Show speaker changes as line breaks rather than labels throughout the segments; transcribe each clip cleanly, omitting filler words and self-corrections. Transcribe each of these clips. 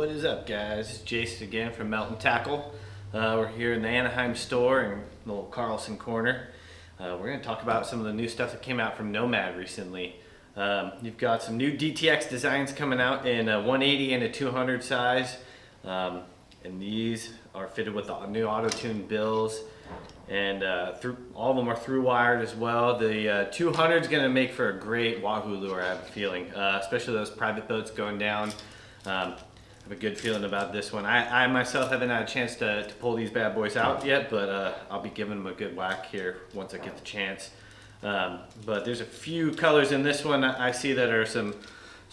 What is up, guys? It's Jason again from Melton Tackle. We're here in the Anaheim store in the little Carlson corner. We're going to talk about some of the new stuff that came out from Nomad recently. You've got some new DTX designs coming out in a 180 and a 200 size. And these are fitted with the new auto-tuned bills. And all of them are through wired as well. The 200 is going to make for a great Wahoo lure, I have a feeling, especially those private boats going down. I have a good feeling about this one. I myself haven't had a chance to pull these bad boys out yet, but I'll be giving them a good whack here once I get the chance. But there's a few colors in this one I see that are some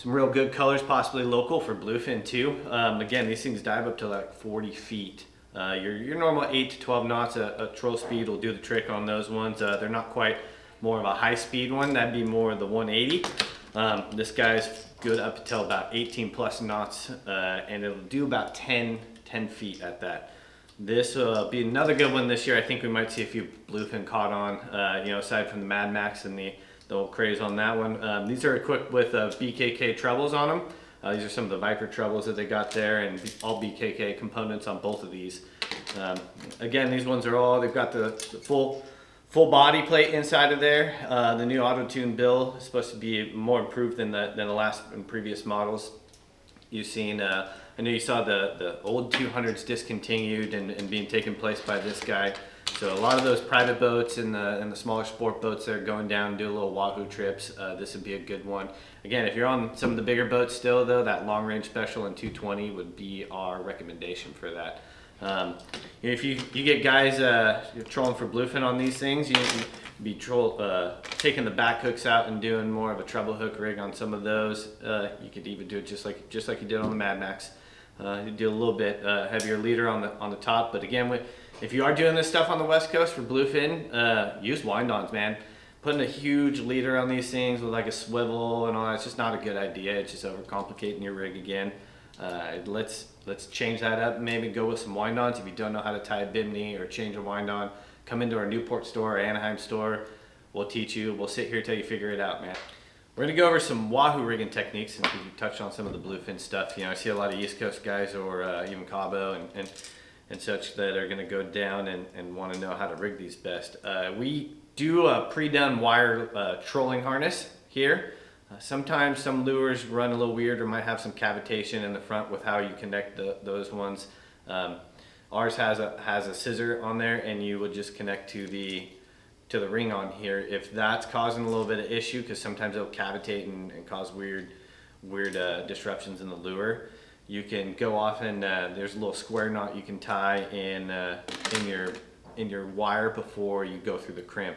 real good colors, possibly local for bluefin too. Again, these things dive up to like 40 feet. Your normal 8 to 12 knots, a troll speed will do the trick on those ones. They're not quite more of a high speed one. That'd be more the 180. This guy's good up until about 18 plus knots, and it'll do about 10 feet at that. This will be another good one this year. I think we might see a few bluefin caught on, aside from the Mad Max and the old craze on that one. These are equipped with BKK trebles on them. These are some of the Viper trebles that they got there, and all BKK components on both of these. Again, these ones are they've got the full body plate inside of there. The new auto-tune bill is supposed to be more improved than the last and previous models you've seen. I know you saw the old 200s discontinued and being taken place by this guy. So a lot of those private boats and the smaller sport boats that are going down and do little Wahoo trips, this would be a good one. Again, if you're on some of the bigger boats still though, that long range special in 220 would be our recommendation for that. If you get guys trolling for bluefin on these things, you be taking the back hooks out and doing more of a treble hook rig on some of those. You could even do it just like you did on the Mad Max. You do a little bit heavier leader on the top, but again, if you are doing this stuff on the West Coast for bluefin, use wind-ons, man. Putting a huge leader on these things with like a swivel and all that, it's just not a good idea. It's just overcomplicating your rig again. Let's change that up. Maybe go with some wind-ons. If you don't know how to tie a bimini or change a wind-on, come into our Newport store or Anaheim store. We'll teach you. We'll sit here till you figure it out, man. We're gonna go over some Wahoo rigging techniques since we touched on some of the bluefin stuff. I see a lot of East Coast guys or even Cabo and such that are gonna go down and want to know how to rig these best. We do a pre-done wire trolling harness here. Sometimes some lures run a little weird or might have some cavitation in the front with how you connect those ones. Ours has a scissor on there, and you would just connect to the ring on here. If that's causing a little bit of issue, because sometimes it'll cavitate and cause weird disruptions in the lure, you can go off and there's a little square knot you can tie in your wire before you go through the crimp.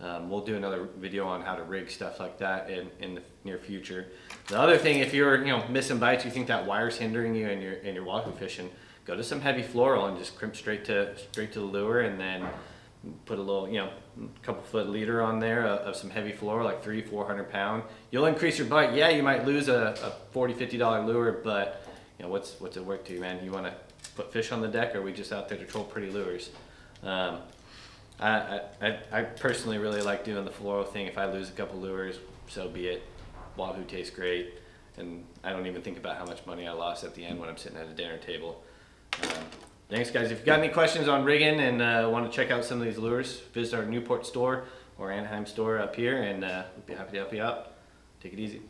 We'll do another video on how to rig stuff like that in the near future. The other thing, if you're missing bites, you think that wire's hindering you in your Wahoo fishing, go to some heavy floral and just crimp straight to the lure, and then put a little couple foot leader on there of some heavy floral, like 300-400 pound. You'll increase your bite. Yeah, you might lose a $40-50 lure, but what's it worth to you, man? You want to put fish on the deck, or are we just out there to troll pretty lures? I personally really like doing the floral thing. If I lose a couple lures, so be it. Wahoo tastes great, and I don't even think about how much money I lost at the end when I'm sitting at a dinner table. Thanks, guys. If you've got any questions on rigging and want to check out some of these lures, visit our Newport store or Anaheim store up here, and we'd be happy to help you out. Take it easy.